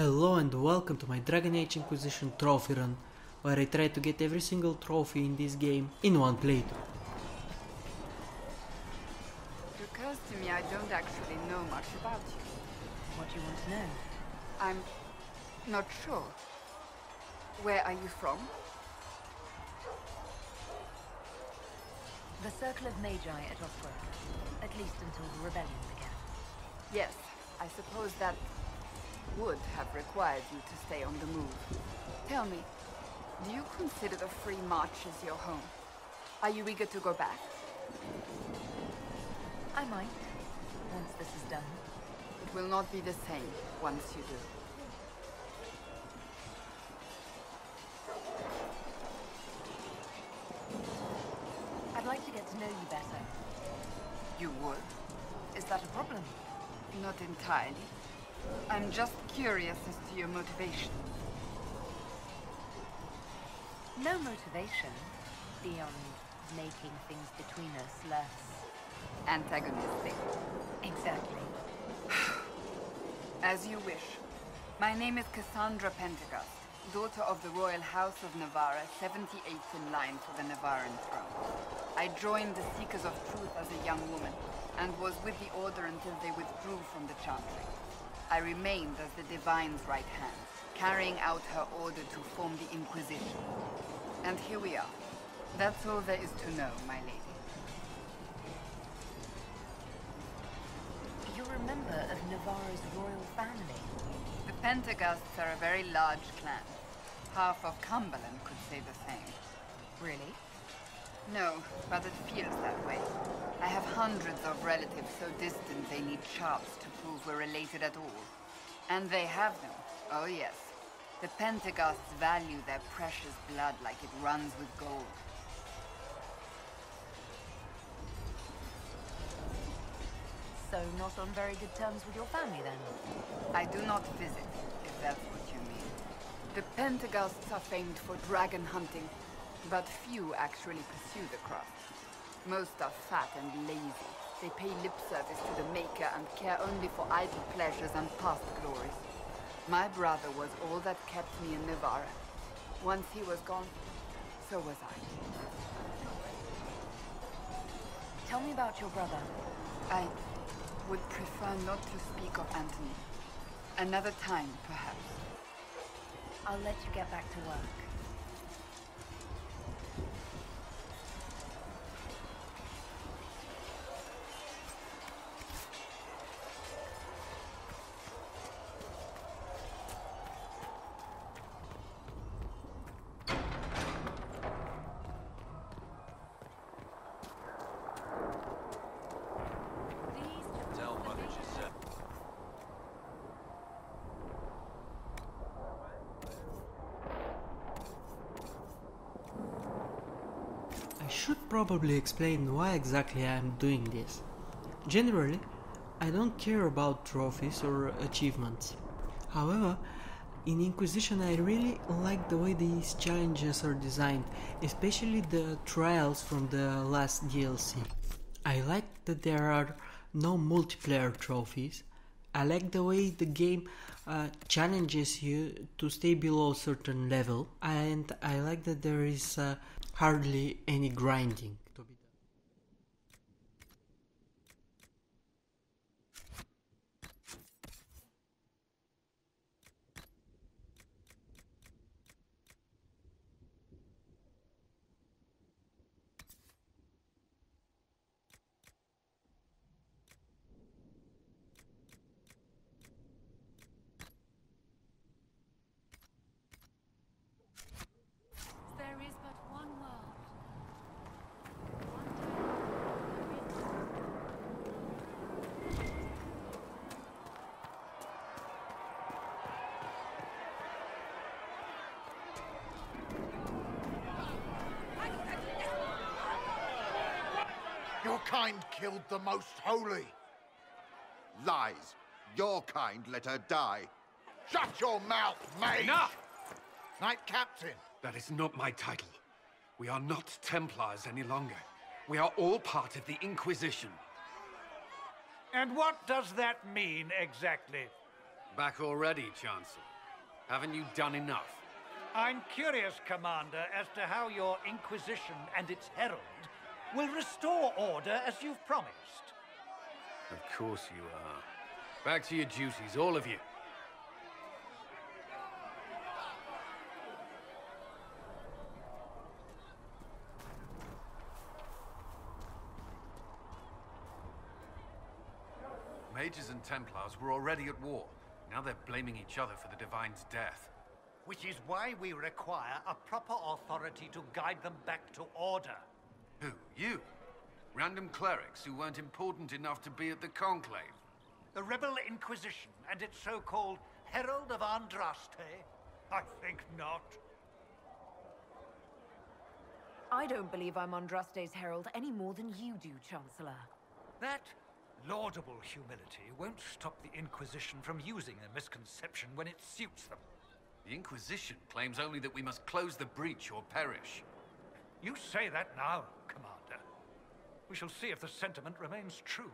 Hello and welcome to my Dragon Age Inquisition trophy run, where I try to get every single trophy in this game in one playthrough. It occurs to me I don't actually know much about you. What do you want to know? I'm not sure. Where are you from? The Circle of Magi at Ostwork. At least until the rebellion began. Yes, I suppose that would have required you to stay on the move. Tell me, do you consider the Free March as your home? Are you eager to go back? I might, once this is done. It will not be the same once you do. I'd like to get to know you better. You would? Is that a problem? Not entirely. I'm just curious as to your motivation. No motivation beyond making things between us less Antagonistic. exactly. As you wish. My name is Cassandra Pentecost, daughter of the Royal House of Navarra, 78th in line for the Navarran throne. I joined the Seekers of Truth as a young woman, and was with the Order until they withdrew from the Chantry. I remained as the Divine's right hand, carrying out her order to form the Inquisition. And here we are. That's all there is to know, my lady. You're a member of Navarra's royal family. The Pentecosts are a very large clan. Half of Cumberland could say the same. Really? No, but it feels that way. I have hundreds of relatives so distant they need charts to prove we're related at all. And they have them. Oh yes. The Pentecosts value their precious blood like it runs with gold. So not on very good terms with your family then? I do not visit, if that's what you mean. The Pentecosts are famed for dragon hunting, but few actually pursue the craft. Most are fat and lazy. They pay lip service to the Maker and care only for idle pleasures and past glories. My brother was all that kept me in Navarra. Once he was gone, so was I. Tell me about your brother. I would prefer not to speak of Anthony. Another time, perhaps. I'll let you get back to work. I should probably explain why exactly I am doing this. Generally, I don't care about trophies or achievements. However, in Inquisition I really like the way these challenges are designed, especially the trials from the last DLC. I like that there are no multiplayer trophies. I like the way the game challenges you to stay below a certain level, and I like that there is hardly any grinding to be done. There is but one world. Your kind killed the most holy. Lies. Your kind let her die. Shut your mouth, mate! Enough! Knight Captain. That is not my title. We are not Templars any longer. We are all part of the Inquisition. And what does that mean exactly? Back already, Chancellor. Haven't you done enough? I'm curious, Commander, as to how your Inquisition and its herald will restore order as you've promised. Of course you are. Back to your duties, all of you. Mages and Templars were already at war. Now they're blaming each other for the Divine's death. Which is why we require a proper authority to guide them back to order. Who? You? Random clerics who weren't important enough to be at the Conclave? The Rebel Inquisition and its so-called Herald of Andraste? I think not. I don't believe I'm Andraste's herald any more than you do, Chancellor. That laudable humility won't stop the Inquisition from using a misconception when it suits them. The Inquisition claims only that we must close the breach or perish. You say that now, Commander. We shall see if the sentiment remains true.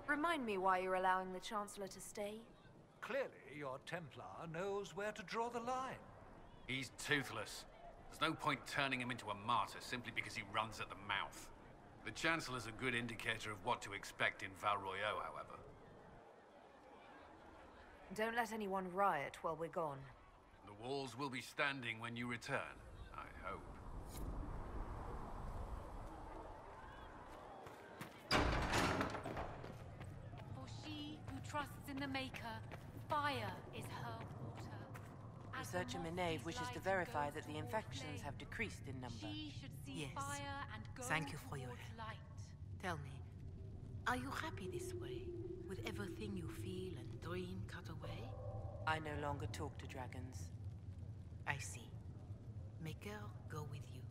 Remind me why you're allowing the Chancellor to stay? Clearly, your Templar knows where to draw the line. He's toothless. There's no point turning him into a martyr simply because he runs at the mouth. The Chancellor's a good indicator of what to expect in Val Royeaux, however. Don't let anyone riot while we're gone. The walls will be standing when you return, I hope. For she who trusts in the Maker, fire is her water. As the Researcher moth Minave is wishes light to and verify goes that the toward infections flame, have decreased in number. she should see Yes. fire and go Thank you for your towards help. light. Tell me, are you happy this way, with everything you feel and dream cut away? I no longer talk to dragons. I see. Maker, go with you.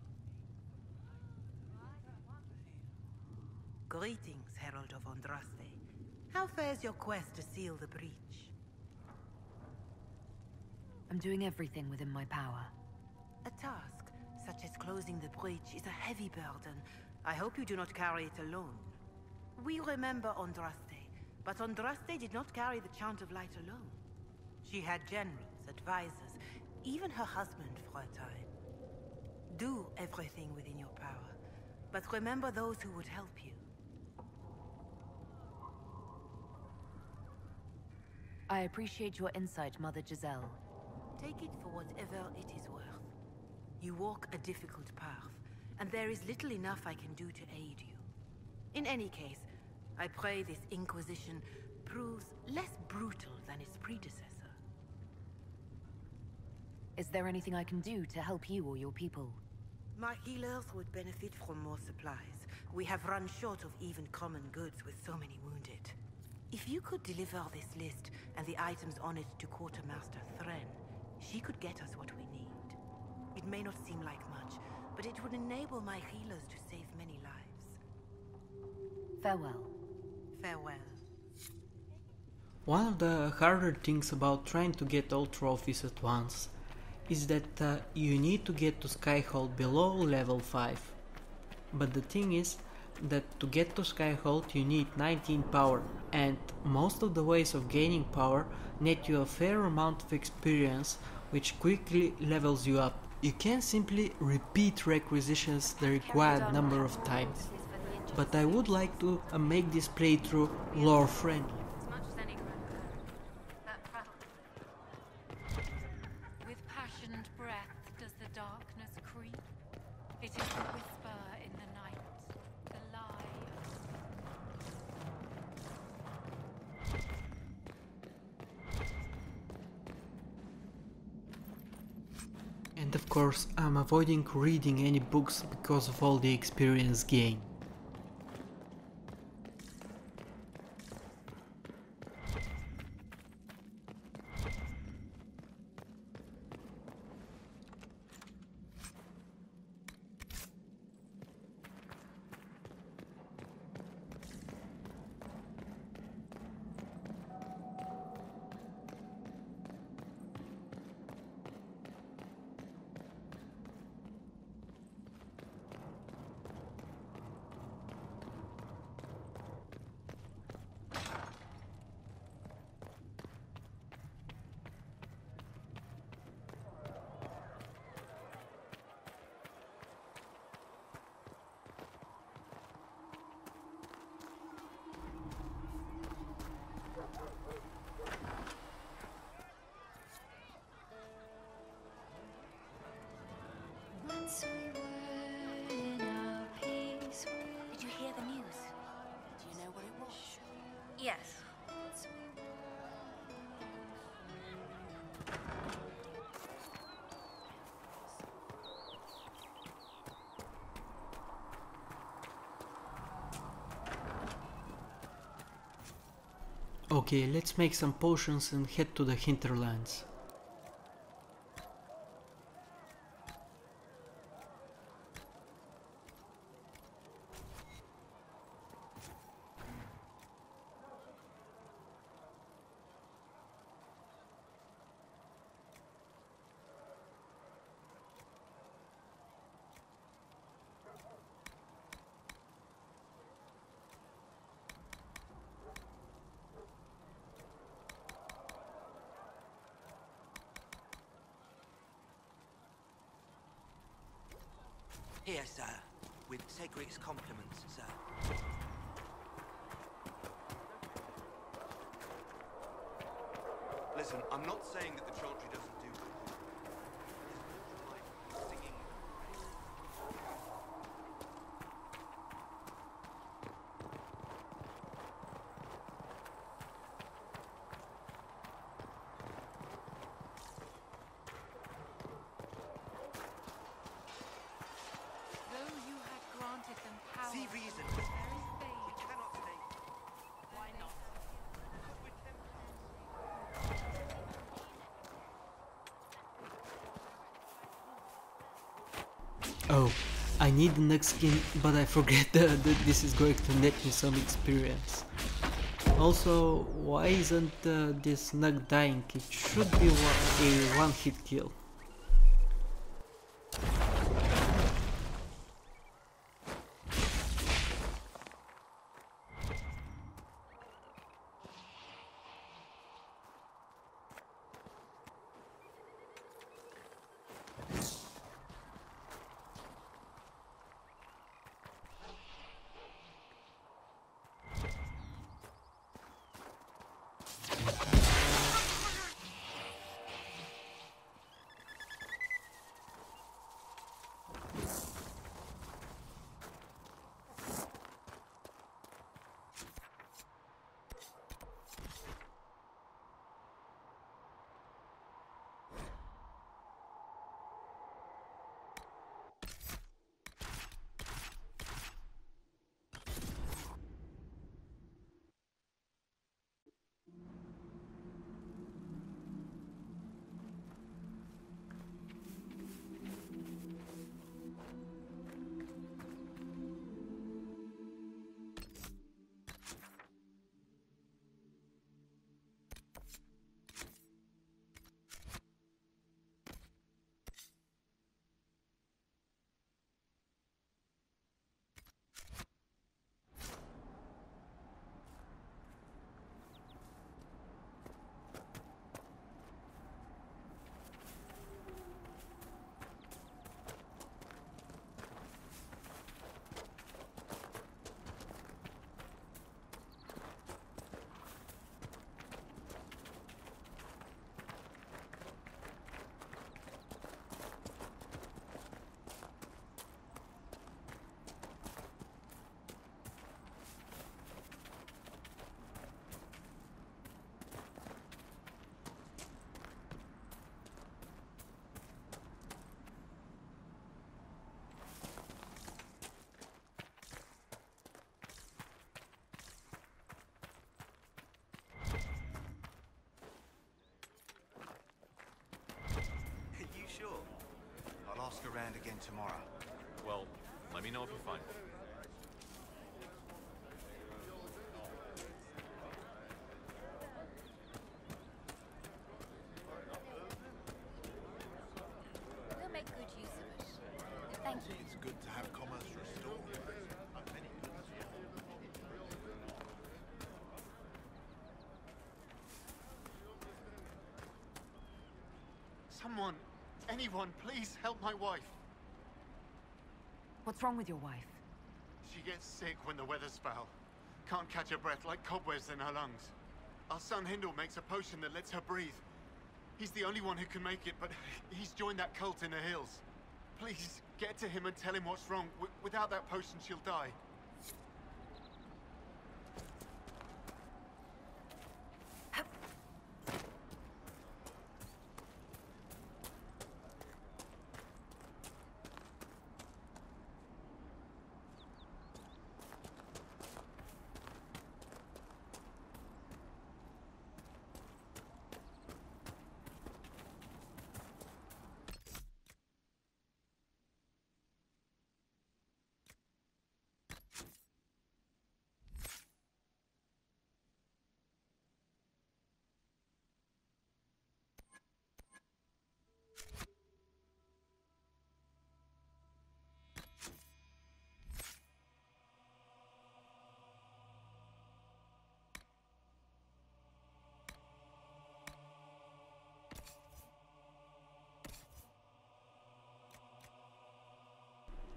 Greetings, Herald of Andraste. How fares your quest to seal the breach? I'm doing everything within my power. A task, such as closing the breach, is a heavy burden. I hope you do not carry it alone. We remember Andraste, but Andraste did not carry the Chant of Light alone. She had generals, advisors, even her husband for a time. Do everything within your power, but remember those who would help you. I appreciate your insight, Mother Giselle. Take it for whatever it is worth. You walk a difficult path, and there is little enough I can do to aid you. In any case, I pray this Inquisition proves less brutal than its predecessor. Is there anything I can do to help you or your people? My healers would benefit from more supplies. We have run short of even common goods with so many wounded. If you could deliver this list and the items on it to Quartermaster Thren, she could get us what we need. It may not seem like much, but it would enable my healers to save many lives. Farewell. Farewell. One of the harder things about trying to get all trophies at once is that you need to get to Skyhold below level 5. But the thing is that to get to Skyhold you need 19 power, and most of the ways of gaining power net you a fair amount of experience, which quickly levels you up. You can simply repeat requisitions the required number of times, but I would like to make this playthrough lore friendly. With passionate breath does the darkness creep. It is the whisper in the night, the lie. And of course, I'm avoiding reading any books because of all the experience gained. Did you hear the news? Do you know what it was? Yes. Okay, let's make some potions and head to the hinterlands. Here, sir, with Cedric's compliments, sir. Listen, I'm not saying that the chantry doesn't do good. Singing. Though you had granted them power, See reason. very faith. We cannot stay. Why not? Oh, I need the next skin, but I forget that this is going to net me some experience. Also, why isn't this Nug dying? It should be a one-hit kill. I'll ask around again tomorrow. Well, let me know if you find it. We'll make good use of it. Thank you. It's good to have commerce restored. Someone, anyone, please help my wife. What's wrong with your wife? She gets sick when the weather's foul. Can't catch her breath, like cobwebs in her lungs. Our son Hindle makes a potion that lets her breathe. He's the only one who can make it, but he's joined that cult in the hills. Please, get to him and tell him what's wrong. Without that potion, she'll die.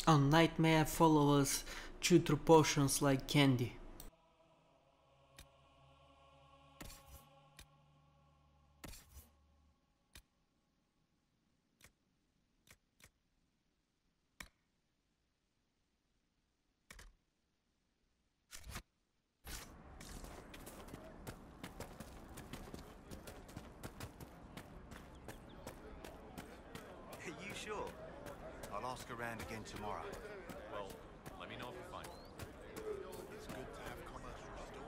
On Nightmare follow us chew through potions like candy. Are you sure? I'll ask around again tomorrow. Well, let me know if you find it. It's good to have commerce restored.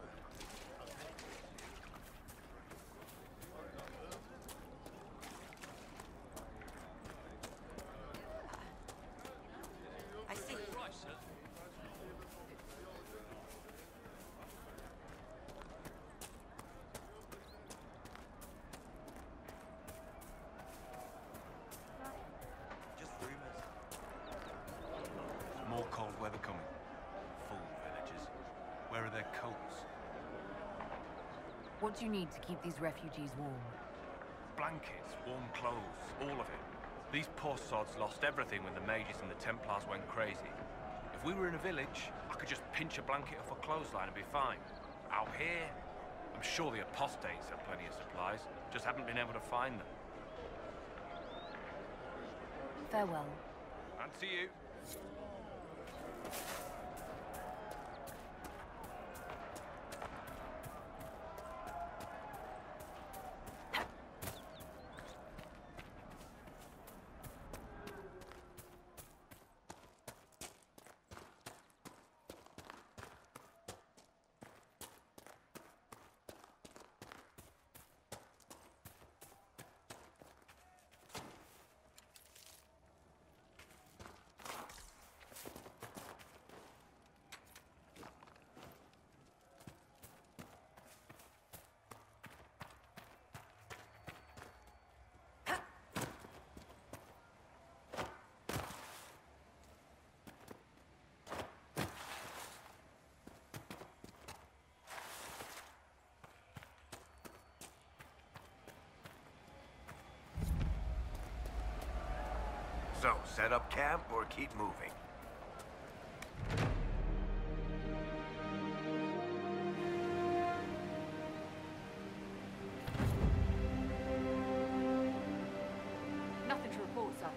I see. Right, sir. Just rumors. More cold weather coming. Fool villagers. Where are their coats? What do you need to keep these refugees warm? Blankets, warm clothes, all of it. These poor sods lost everything when the mages and the Templars went crazy. If we were in a village, I could just pinch a blanket off a clothesline and be fine. Out here, I'm sure the apostates have plenty of supplies, just haven't been able to find them. Farewell. And to you. So, set up camp or keep moving? Nothing to report, sir.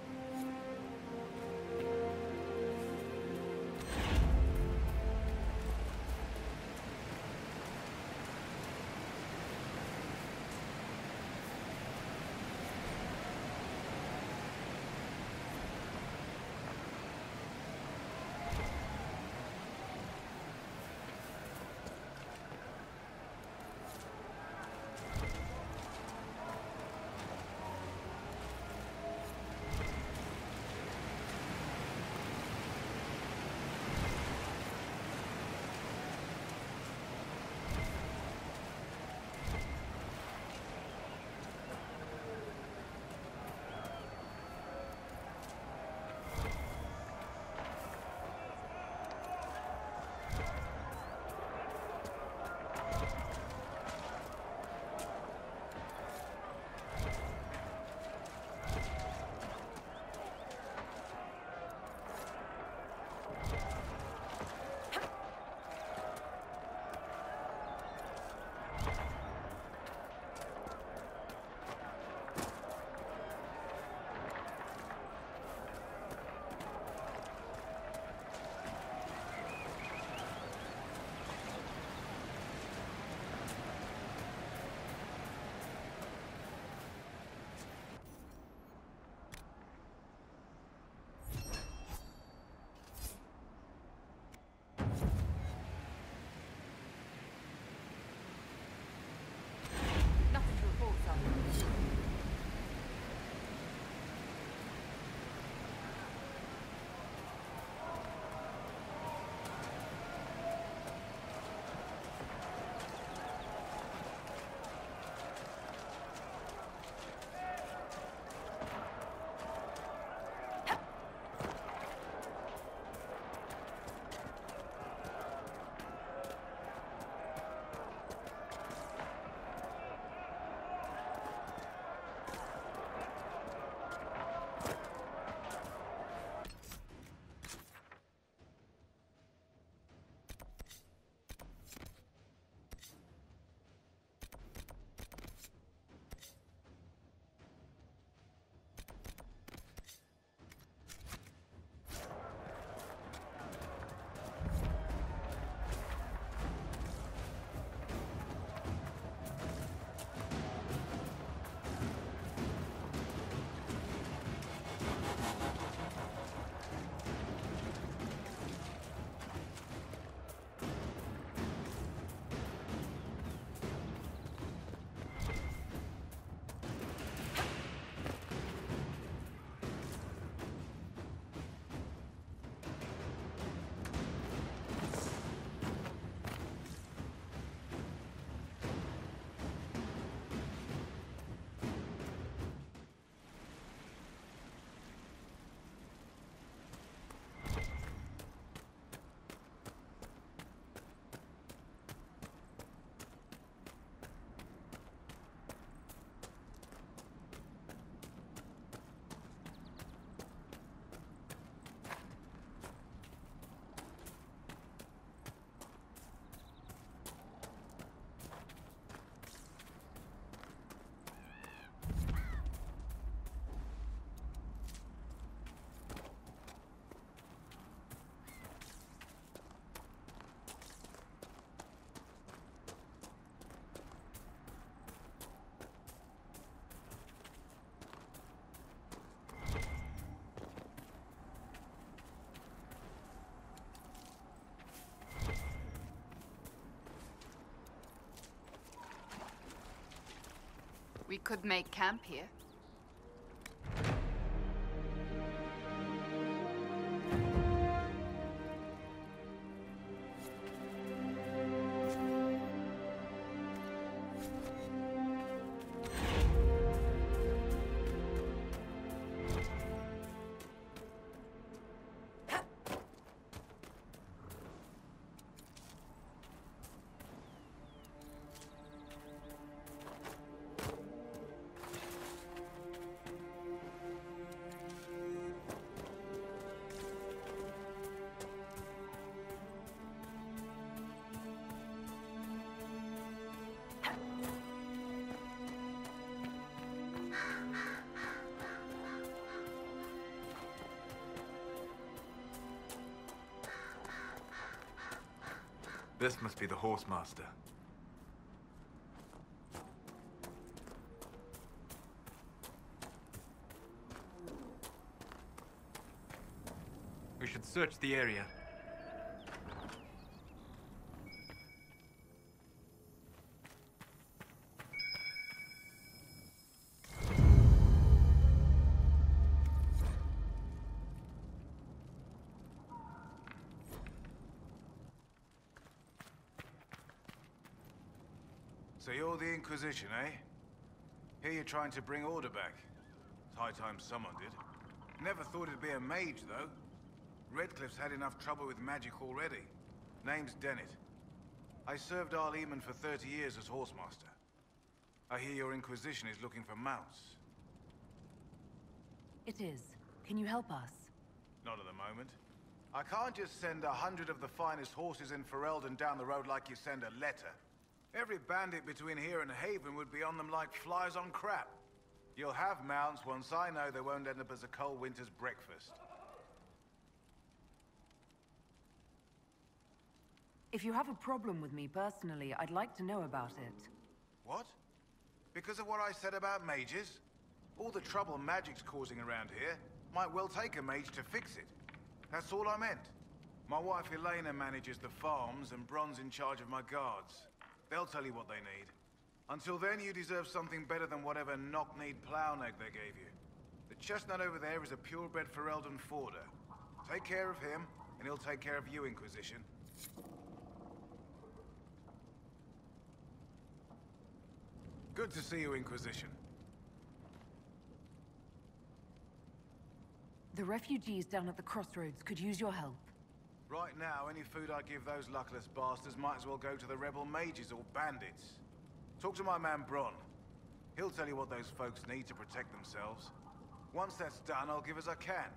could make camp here. This must be the Horsemaster. We should search the area. So you're the Inquisition, eh? Here you're trying to bring order back. It's high time someone did. Never thought it'd be a mage, though. Redcliffe's had enough trouble with magic already. Name's Dennett. I served Arleman for 30 years as Horsemaster. I hear your Inquisition is looking for mounts. It is. Can you help us? Not at the moment. I can't just send 100 of the finest horses in Ferelden down the road like you send a letter. Every bandit between here and Haven would be on them like flies on crap. You'll have mounts once I know they won't end up as a cold winter's breakfast. If you have a problem with me personally, I'd like to know about it. What? Because of what I said about mages? All the trouble magic's causing around here might well take a mage to fix it. That's all I meant. My wife Elena manages the farms and Bron's in charge of my guards. They'll tell you what they need. Until then, you deserve something better than whatever knock-kneed plow-neck they gave you. The chestnut over there is a purebred Ferelden forder. Take care of him, and he'll take care of you, Inquisition. Good to see you, Inquisition. The refugees down at the crossroads could use your help. Right now, any food I give those luckless bastards might as well go to the rebel mages or bandits. Talk to my man Bron. He'll tell you what those folks need to protect themselves. Once that's done, I'll give as I can.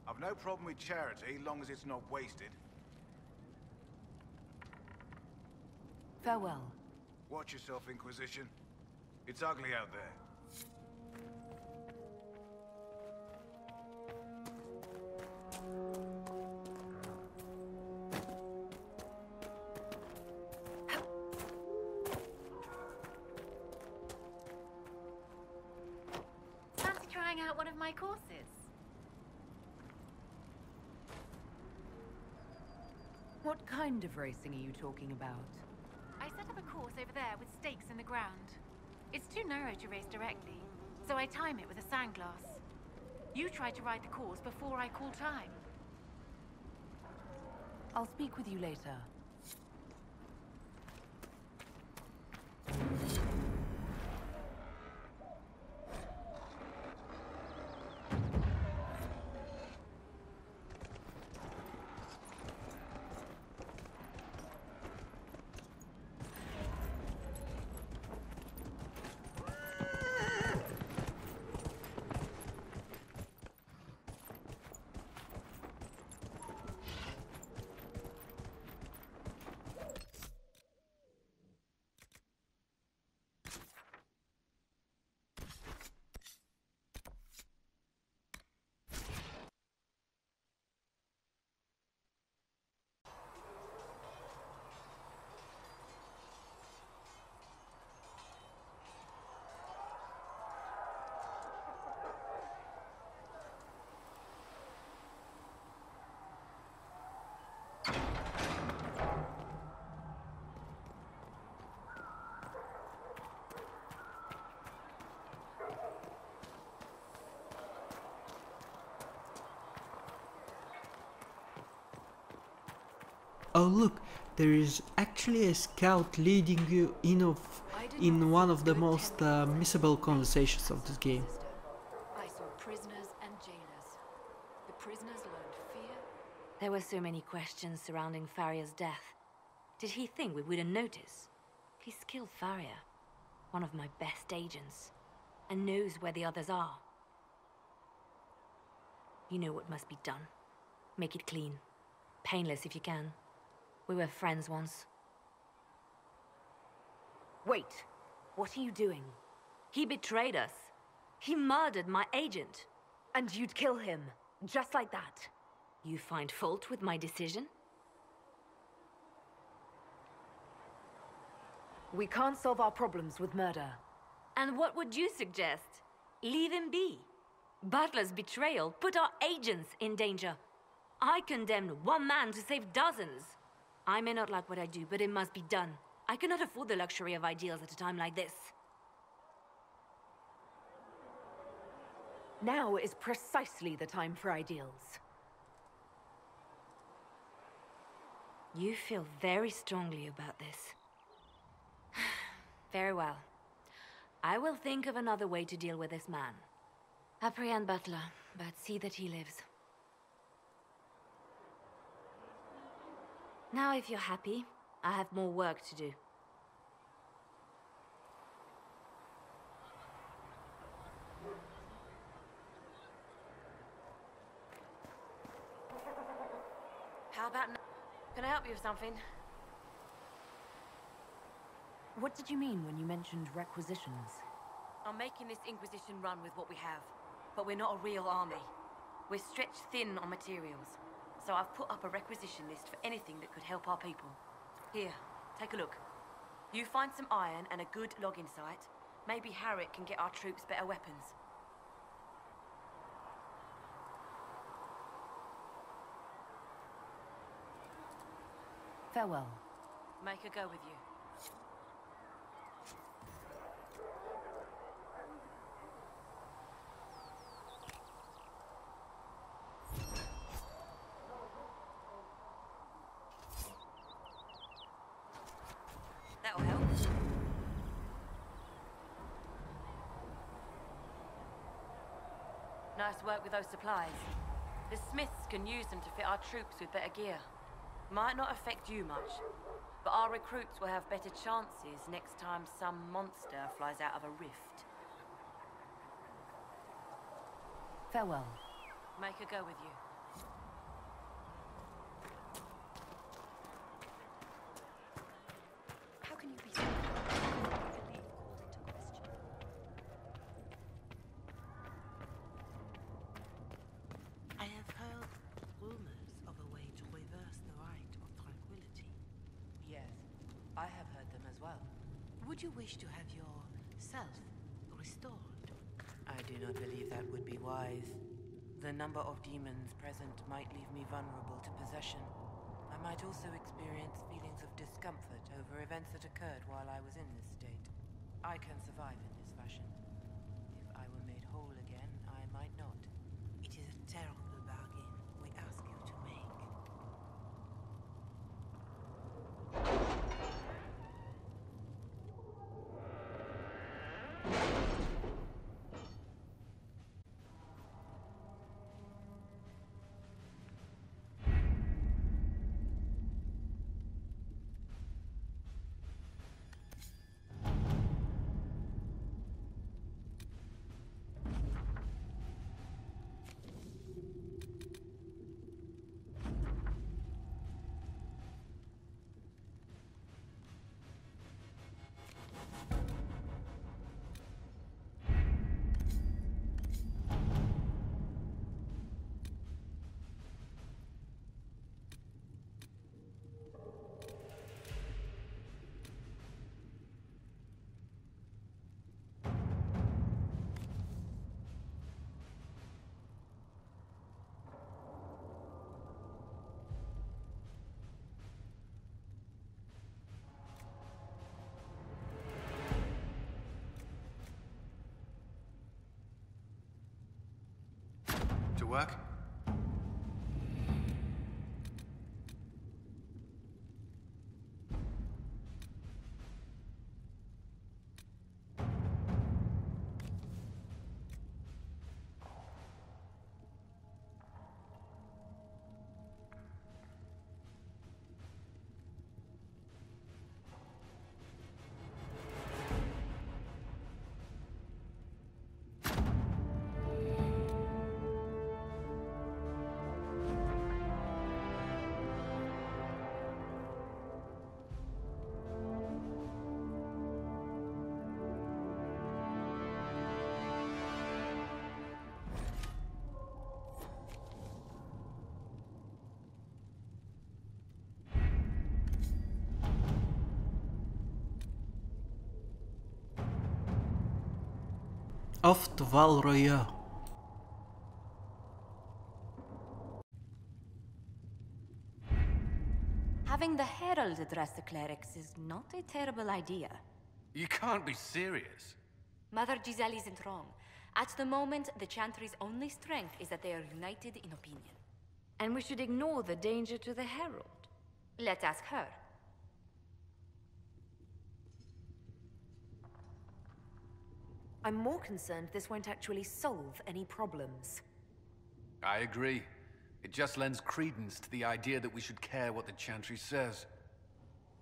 I've no problem with charity, long as it's not wasted. Farewell. Watch yourself, Inquisition. It's ugly out there. Fancy trying out one of my courses? What kind of racing are you talking about? I set up a course over there with stakes in the ground. It's too narrow to race directly, so I time it with a sandglass. You try to ride the course before I call time. I'll speak with you later. Oh look, there is actually a scout leading you in one of the most missable conversations of this game. I saw prisoners and jailers. The prisoners learned fear. There were so many questions surrounding Farria's death. Did he think we wouldn't notice? He's killed Farria, one of my best agents, and knows where the others are. You know what must be done. Make it clean. Painless if you can. We were friends once. Wait! What are you doing? He betrayed us. He murdered my agent. And you'd kill him, just like that. You find fault with my decision? We can't solve our problems with murder. And what would you suggest? Leave him be. Butler's betrayal put our agents in danger. I condemned one man to save dozens. I may not like what I do, but it must be done. I cannot afford the luxury of ideals at a time like this. Now is precisely the time for ideals. You feel very strongly about this. Very well. I will think of another way to deal with this man. Apprehend Butler, but see that he lives. Now, if you're happy, I have more work to do. How about now? Can I help you with something? What did you mean when you mentioned requisitions? I'm making this Inquisition run with what we have, but we're not a real army. We're stretched thin on materials, so I've put up a requisition list for anything that could help our people. Here, take a look. You find some iron and a good logging site, maybe Harriet can get our troops better weapons. Farewell. Make her go with you. That'll help. Nice work with those supplies. The Smiths can use them to fit our troops with better gear. Might not affect you much, but our recruits will have better chances next time some monster flies out of a rift. Farewell. Make her go with you. How can you be so belief called into question? I have heard rumors of a way to reverse the right of tranquility. Yes, I have heard them as well. Would you wish to have yourself restored? I do not believe that would be wise. The number of demons present might leave me vulnerable to possession. I might also experience feelings of discomfort over events that occurred while I was in this state. I can survive in this fashion. If I were made whole again, I might not. It is a terrible bargain we ask you to make. To work? Off to Val Royeaux. Having the Herald address the clerics is not a terrible idea. You can't be serious. Mother Giselle isn't wrong. At the moment, the Chantry's only strength is that they are united in opinion. And we should ignore the danger to the Herald. Let's ask her. I'm more concerned this won't actually solve any problems. I agree. It just lends credence to the idea that we should care what the Chantry says.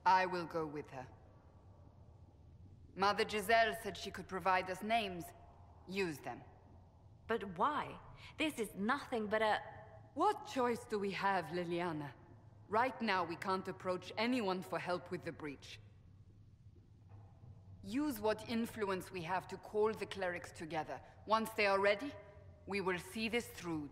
I will go with her. Mother Giselle said she could provide us names. Use them. But why? This is nothing but a... What choice do we have, Liliana? Right now, we can't approach anyone for help with the breach. Use what influence we have to call the clerics together. Once they are ready, we will see this through.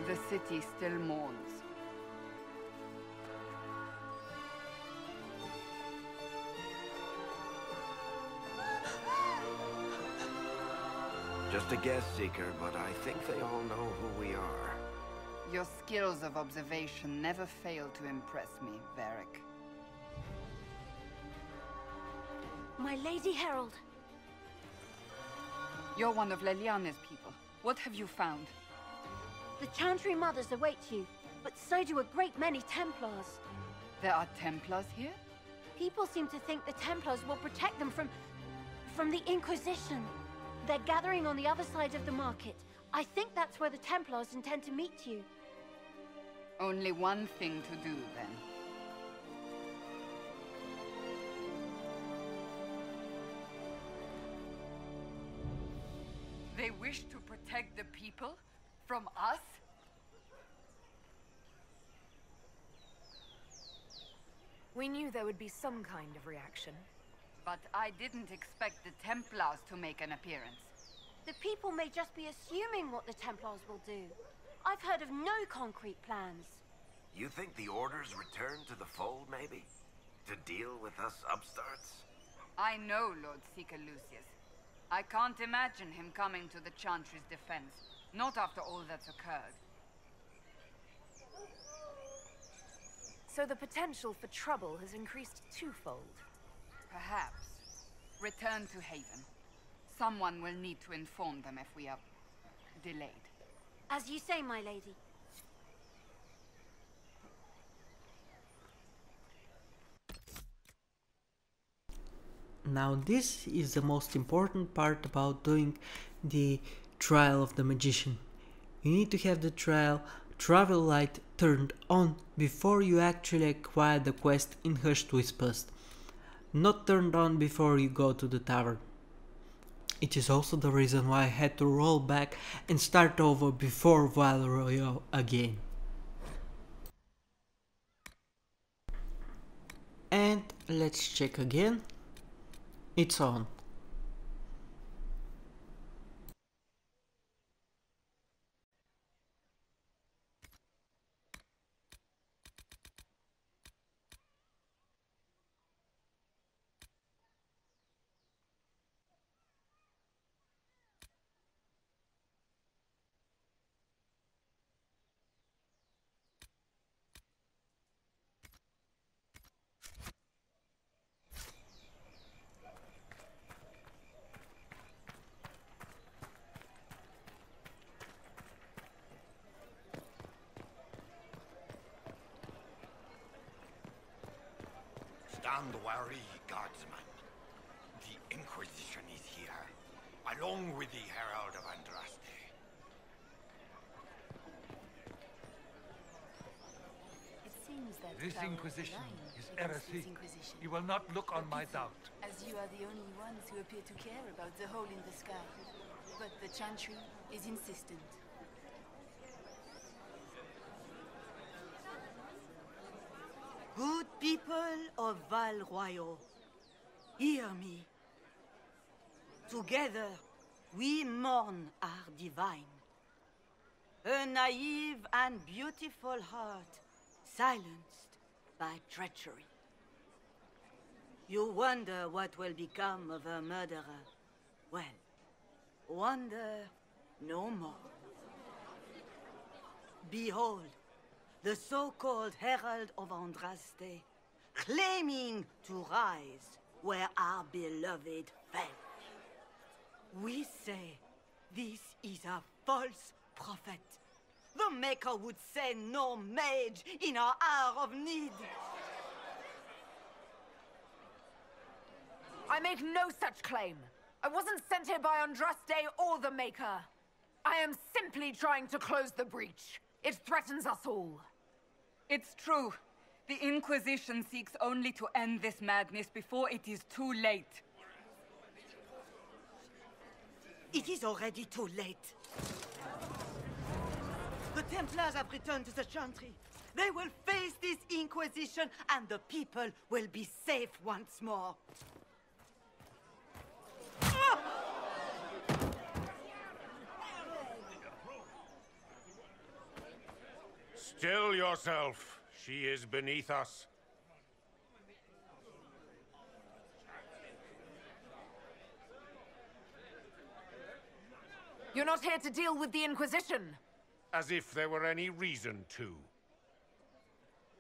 The city still mourns. Just a guess, Seeker, but I think they all know who we are. Your skills of observation never fail to impress me, Varric. My Lady Herald. You're one of Leliana's people. What have you found? The Chantry Mothers await you, but so do a great many Templars. There are Templars here? People seem to think the Templars will protect them from the Inquisition. They're gathering on the other side of the market. I think that's where the Templars intend to meet you. Only one thing to do, then. They wish to protect the people? From us? We knew there would be some kind of reaction. But I didn't expect the Templars to make an appearance. The people may just be assuming what the Templars will do. I've heard of no concrete plans. You think the Order's return to the fold, maybe? To deal with us upstarts? I know Lord Seeker Lucius. I can't imagine him coming to the Chantry's defense. Not after all that's occurred. So the potential for trouble has increased twofold. Perhaps. Return to Haven. Someone will need to inform them if we are delayed. As you say, my lady. Now this is the most important part about doing the Trial of the Magician. You need to have the travel light turned on before you actually acquire the quest in Hushed Whispers, not turned on before you go to the tavern. It is also the reason why I had to roll back and start over before Val Royeaux again. And let's check again. It's on. Stand wary, guardsman. The Inquisition is here, along with the Herald of Andraste. It seems that This Baron Inquisition Line is against heresy. this Inquisition. You will not look on my doubt. As you are the only ones who appear to care about the hole in the sky. But the Chantry is insistent. Good people of Val Royal, hear me. Together, we mourn our divine. A naive and beautiful heart, silenced by treachery. You wonder what will become of a murderer. Well, wonder no more. Behold, the so-called Herald of Andraste, claiming to rise where our beloved fell. We say this is a false prophet. The Maker would send no mage in our hour of need. I make no such claim. I wasn't sent here by Andraste or the Maker. I am simply trying to close the breach. It threatens us all. It's true. The Inquisition seeks only to end this madness before it is too late. It is already too late. The Templars have returned to the Chantry. They will face this Inquisition, and the people will be safe once more. Still yourself. She is beneath us. You're not here to deal with the Inquisition. As if there were any reason to.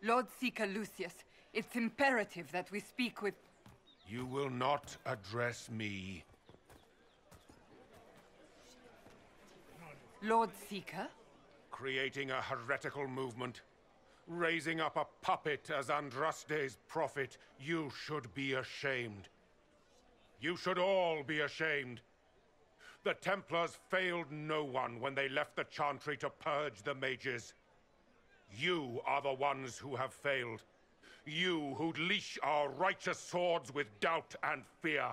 Lord Seeker Lucius, it's imperative that we speak with... You will not address me. Lord Seeker? Creating a heretical movement. Raising up a puppet as Andraste's prophet. You should be ashamed. You should all be ashamed. The Templars failed no one when they left the Chantry to purge the mages. You are the ones who have failed. You who'd leash our righteous swords with doubt and fear.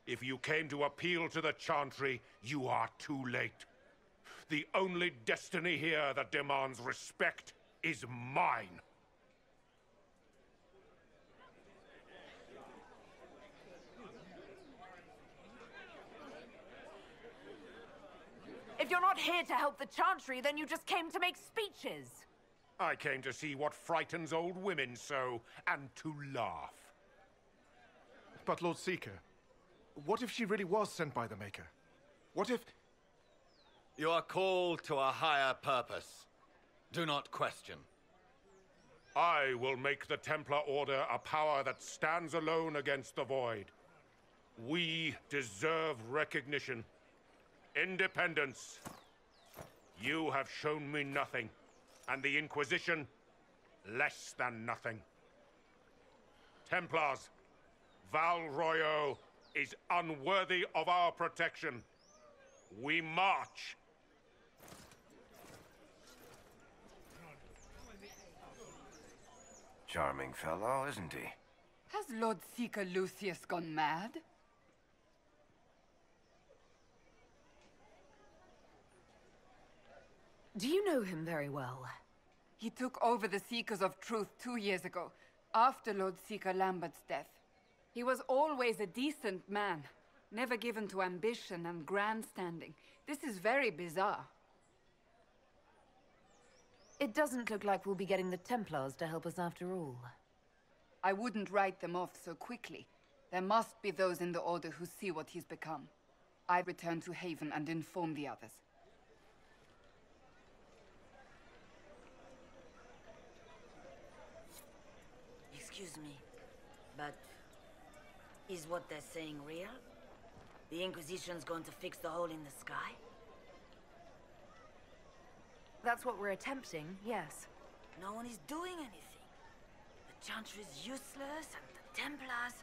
If you came to appeal to the Chantry, you are too late. The only destiny here that demands respect is mine. If you're not here to help the Chantry, then you just came to make speeches. I came to see what frightens old women so, and to laugh. But Lord Seeker, what if she really was sent by the Maker? What if... You are called to a higher purpose. Do not question. I will make the Templar Order a power that stands alone against the Void. We deserve recognition. Independence. You have shown me nothing, and the Inquisition, less than nothing. Templars, Val Royal is unworthy of our protection. We march. Charming fellow, isn't he? Has Lord Seeker Lucius gone mad? Do you know him very well? He took over the Seekers of Truth 2 years ago, after Lord Seeker Lambert's death. He was always a decent man, never given to ambition and grandstanding. This is very bizarre. It doesn't look like we'll be getting the Templars to help us after all. I wouldn't write them off so quickly. There must be those in the Order who see what he's become. I return to Haven and inform the others. Excuse me, but is what they're saying real? The Inquisition's going to fix the hole in the sky? That's what we're attempting, yes. No one is doing anything. The Chantry is useless, and the Templars...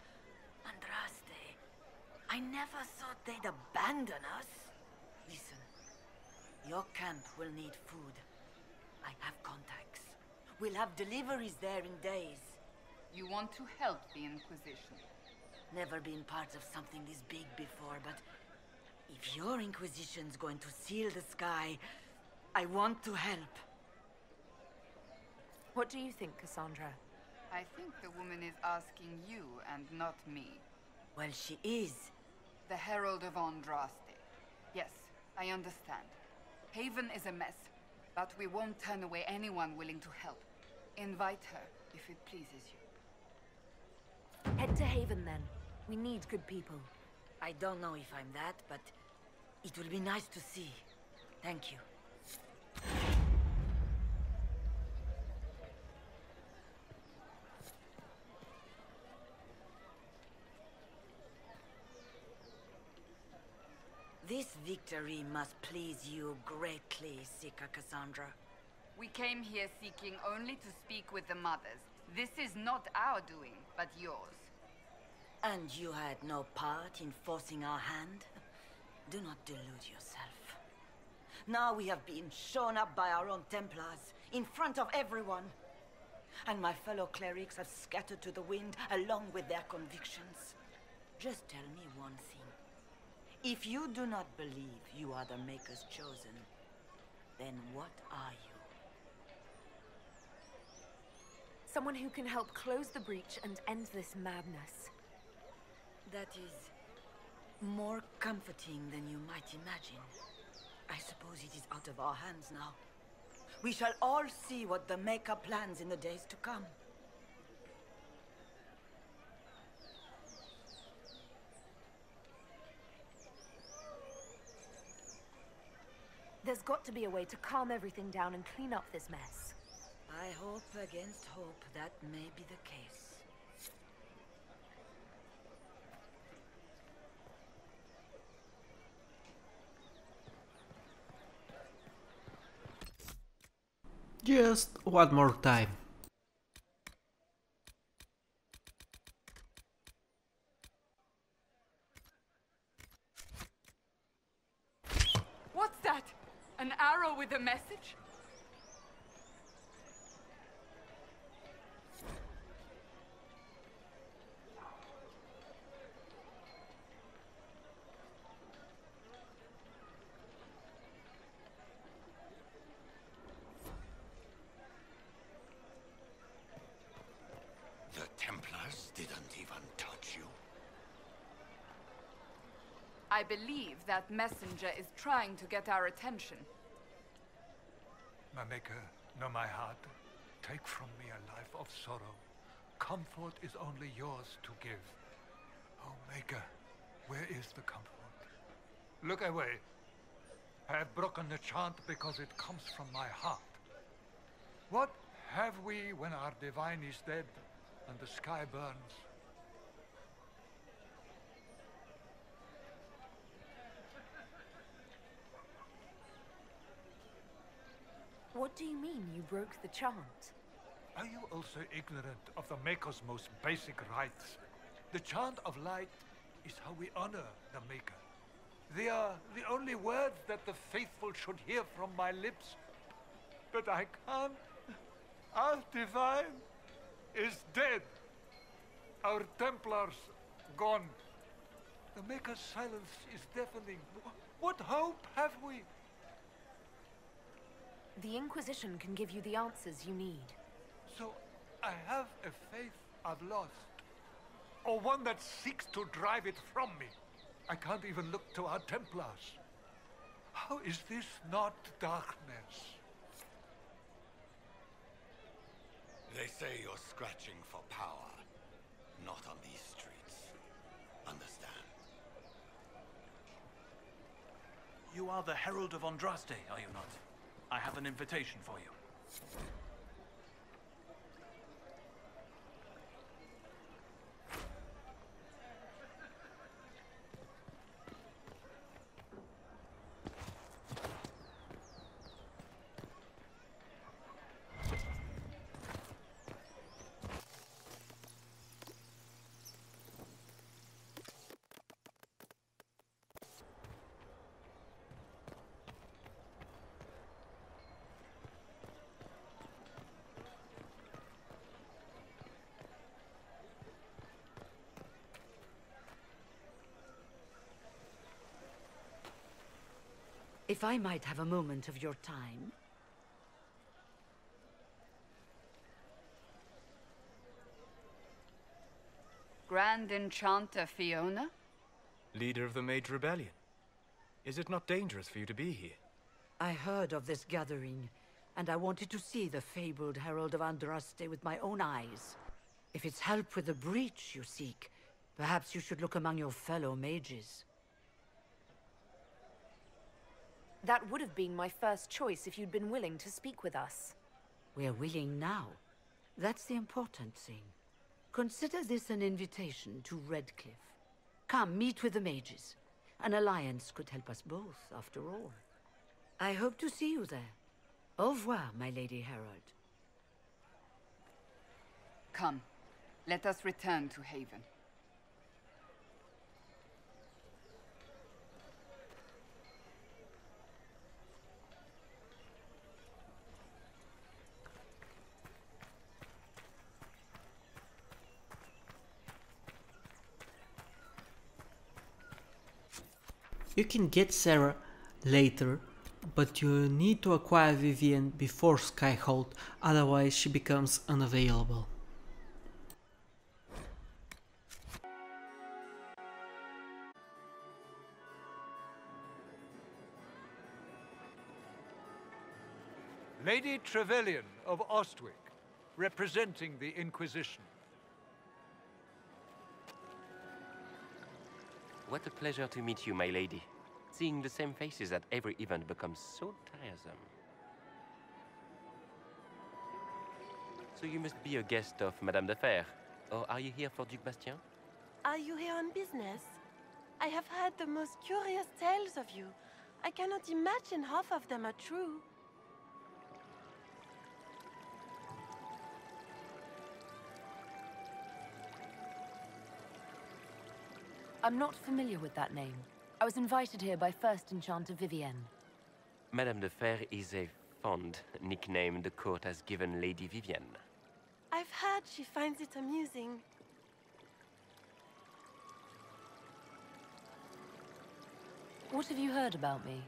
Andraste... I never thought they'd abandon us. Listen, your camp will need food. I have contacts. We'll have deliveries there in days. You want to help the Inquisition? Never been part of something this big before, but If your Inquisition's going to seal the sky, I want to help. What do you think, Cassandra? I think the woman is asking you and not me. Well, she is. The Herald of Andraste. Yes, I understand. Haven is a mess, but we won't turn away anyone willing to help. Invite her, if it pleases you. Head to Haven, then. We need good people. I don't know if I'm that, but it will be nice to see. Thank you. This victory must please you greatly, Sika Cassandra. We came here seeking only to speak with the mothers. This is not our doing, but yours. And you had no part in forcing our hand? Do not delude yourself. Now we have been shown up by our own Templars, in front of everyone. And my fellow clerics have scattered to the wind along with their convictions. Just tell me one thing. If you do not believe you are the Maker's chosen, then what are you? Someone who can help close the breach and end this madness. That is more comforting than you might imagine. I suppose it is out of our hands now. We shall all see what the Maker plans in the days to come. There's got to be a way to calm everything down and clean up this mess. I hope against hope that may be the case. Just one more time. What's that? An arrow with a message? The Templars didn't even touch you. I believe that messenger is trying to get our attention. My Maker, know my heart. Take from me a life of sorrow. Comfort is only yours to give. Oh, Maker, where is the comfort? Look away. I have broken the chant because it comes from my heart. What have we when our divine is dead and the sky burns? What do you mean you broke the chant? Are you also ignorant of the Maker's most basic rites? The chant of light is how we honor the Maker. They are the only words that the faithful should hear from my lips. But I can't. Our divine is dead. Our Templars gone. The Maker's silence is deafening. What hope have we? The Inquisition can give you the answers you need. So I have a faith I've lost. Or one that seeks to drive it from me. I can't even look to our Templars. How is this not darkness? They say you're scratching for power, not on these streets. Understand? You are the Herald of Andraste, are you not? I have an invitation for you. If I might have a moment of your time. Grand Enchanter Fiona? Leader of the Mage Rebellion. Is it not dangerous for you to be here? I heard of this gathering, and I wanted to see the fabled Herald of Andraste with my own eyes. If it's help with the breach you seek, perhaps you should look among your fellow mages. That would have been my first choice if you'd been willing to speak with us. We're willing now. That's the important thing. Consider this an invitation to Redcliffe. Come, meet with the mages. An alliance could help us both, after all. I hope to see you there. Au revoir, my Lady Herald. Come, let us return to Haven. You can get Sarah later, but you need to acquire Vivienne before Skyhold, otherwise she becomes unavailable. Lady Trevelyan of Ostwick, representing the Inquisition. What a pleasure to meet you, my lady. Seeing the same faces at every event becomes so tiresome. So you must be a guest of Madame de Fer, or are you here for Duc Bastien? Are you here on business? I have heard the most curious tales of you. I cannot imagine half of them are true. I'm not familiar with that name. I was invited here by First Enchanter Vivienne. Madame de Fer is a fond nickname the court has given Lady Vivienne. I've heard she finds it amusing. What have you heard about me?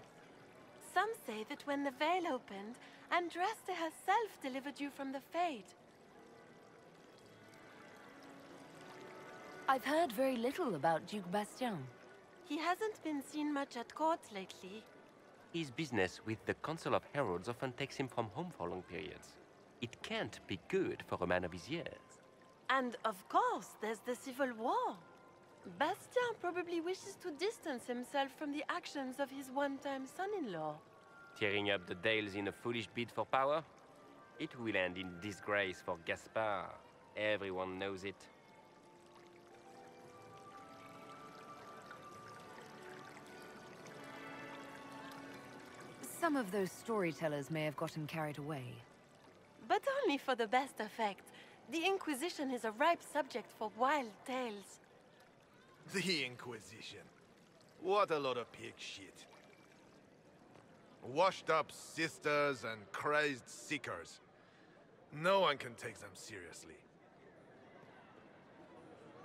Some say that when the veil opened, Andraste herself delivered you from the Fade. I've heard very little about Duc Bastien. He hasn't been seen much at court lately. His business with the Council of Heralds often takes him from home for long periods. It can't be good for a man of his years. And of course, there's the Civil War. Bastien probably wishes to distance himself from the actions of his one-time son-in-law. Tearing up the Dales in a foolish bid for power? It will end in disgrace for Gaspard. Everyone knows it. Some of those storytellers may have gotten carried away. But only for the best effect. The Inquisition is a ripe subject for wild tales. The Inquisition. What a lot of pig shit. Washed up sisters and crazed seekers. No one can take them seriously.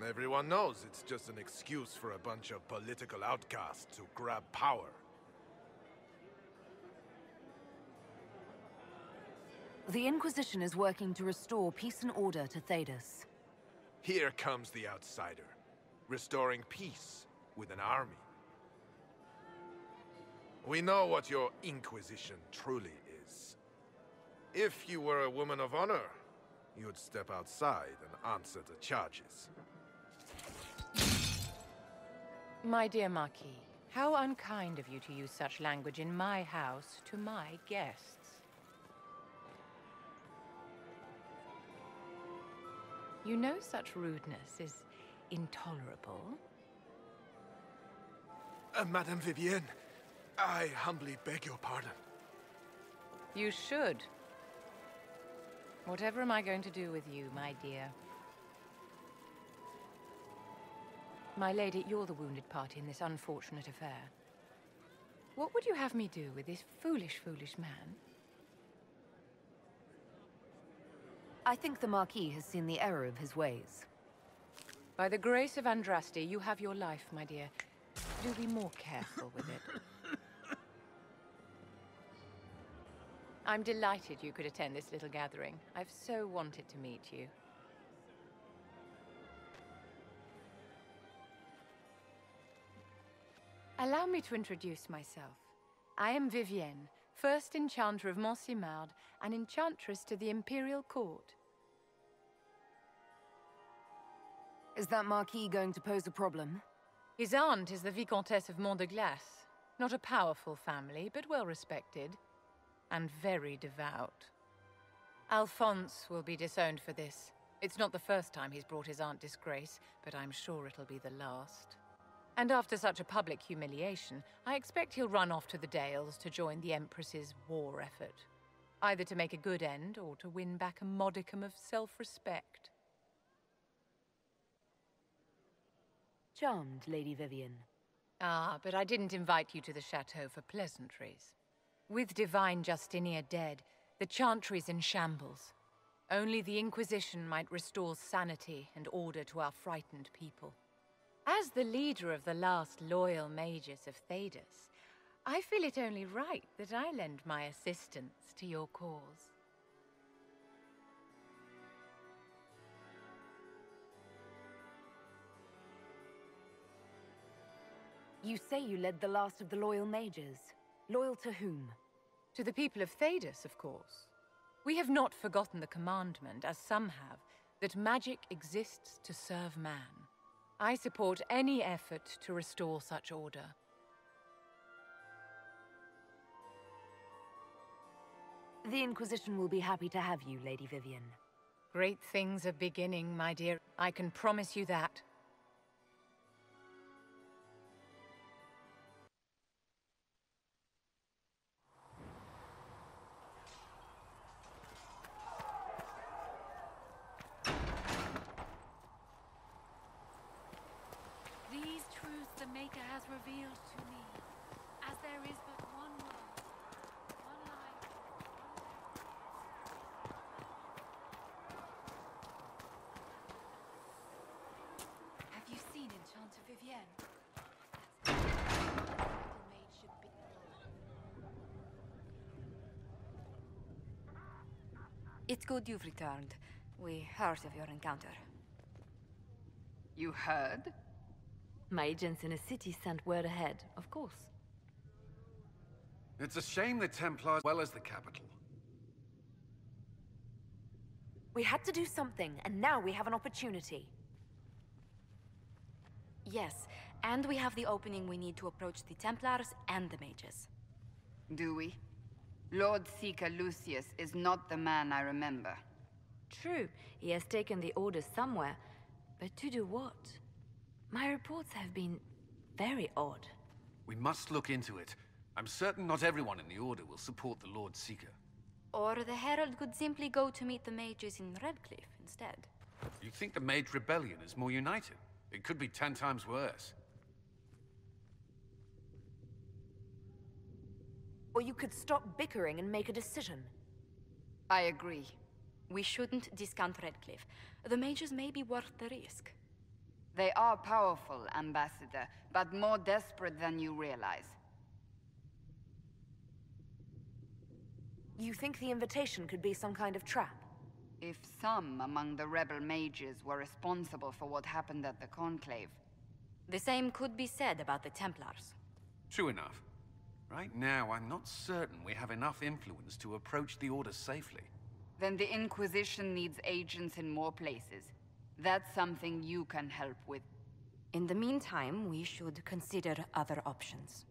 Everyone knows it's just an excuse for a bunch of political outcasts to grab power. The Inquisition is working to restore peace and order to Thedas. Here comes the outsider, restoring peace with an army. We know what your Inquisition truly is. If you were a woman of honor, you'd step outside and answer the charges. My dear Marquis, how unkind of you to use such language in my house to my guests. You know such rudeness is intolerable. Madame Vivienne, I humbly beg your pardon. You should. Whatever am I going to do with you, my dear? My lady, you're the wounded party in this unfortunate affair. What would you have me do with this foolish, foolish man? I think the Marquis has seen the error of his ways. By the grace of Andraste, you have your life, my dear. Do be more careful with it. I'm delighted you could attend this little gathering. I've so wanted to meet you. Allow me to introduce myself. I am Vivienne, first enchanter of Montsimard and enchantress to the Imperial Court. Is that Marquis going to pose a problem? His aunt is the Vicomtesse of Mont de Glace. Not a powerful family, but well respected. And very devout. Alphonse will be disowned for this. It's not the first time he's brought his aunt disgrace, but I'm sure it'll be the last. And after such a public humiliation, I expect he'll run off to the Dales to join the Empress's war effort. Either to make a good end, or to win back a modicum of self-respect. Charmed, Lady Vivienne. Ah, but I didn't invite you to the chateau for pleasantries. With Divine Justinia dead, the Chantry's in shambles. Only the Inquisition might restore sanity and order to our frightened people. As the leader of the last loyal mages of Thedas, I feel it only right that I lend my assistance to your cause. You say you led the last of the loyal mages. Loyal to whom? To the people of Thedas, of course. We have not forgotten the commandment, as some have, that magic exists to serve man. I support any effort to restore such order. The Inquisition will be happy to have you, Lady Vivienne. Great things are beginning, my dear. I can promise you that. These truths the Maker has revealed to me, as there is but one world, one life, Have you seen Enchanter Vivienne? Little maid should be. It's good you've returned. We heard of your encounter. You heard? My agents in a city sent word ahead, of course. It's a shame the Templars, as well as the capital. We had to do something, and now we have an opportunity. Yes, and we have the opening we need to approach the Templars and the mages. Do we? Lord Seeker Lucius is not the man I remember. True, he has taken the orders somewhere, but to do what? My reports have been very odd. We must look into it. I'm certain not everyone in the Order will support the Lord Seeker. Or the Herald could simply go to meet the mages in Redcliffe instead. You think the Mage Rebellion is more united? It could be 10 times worse. Or you could stop bickering and make a decision. I agree. We shouldn't discount Redcliffe. The mages may be worth the risk. They are powerful, Ambassador, but more desperate than you realize. You think the invitation could be some kind of trap? If some among the rebel mages were responsible for what happened at the Conclave. The same could be said about the Templars. True enough. Right now, I'm not certain we have enough influence to approach the Order safely. Then the Inquisition needs agents in more places. That's something you can help with. In the meantime, we should consider other options.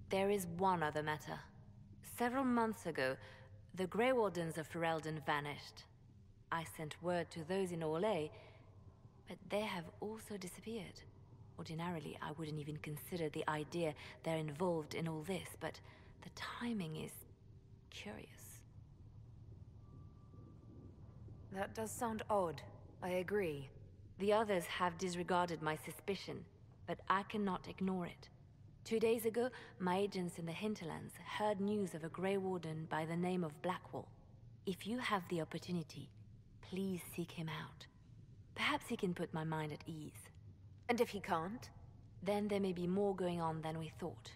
There is one other matter. Several months ago, the Grey Wardens of Ferelden vanished. I sent word to those in Orlais, but they have also disappeared. Ordinarily, I wouldn't even consider the idea they're involved in all this, but the timing is curious. That does sound odd. I agree. The others have disregarded my suspicion, but I cannot ignore it. 2 days ago, my agents in the hinterlands heard news of a Grey Warden by the name of Blackwall. If you have the opportunity, please seek him out. Perhaps he can put my mind at ease. And if he can't? then there may be more going on than we thought.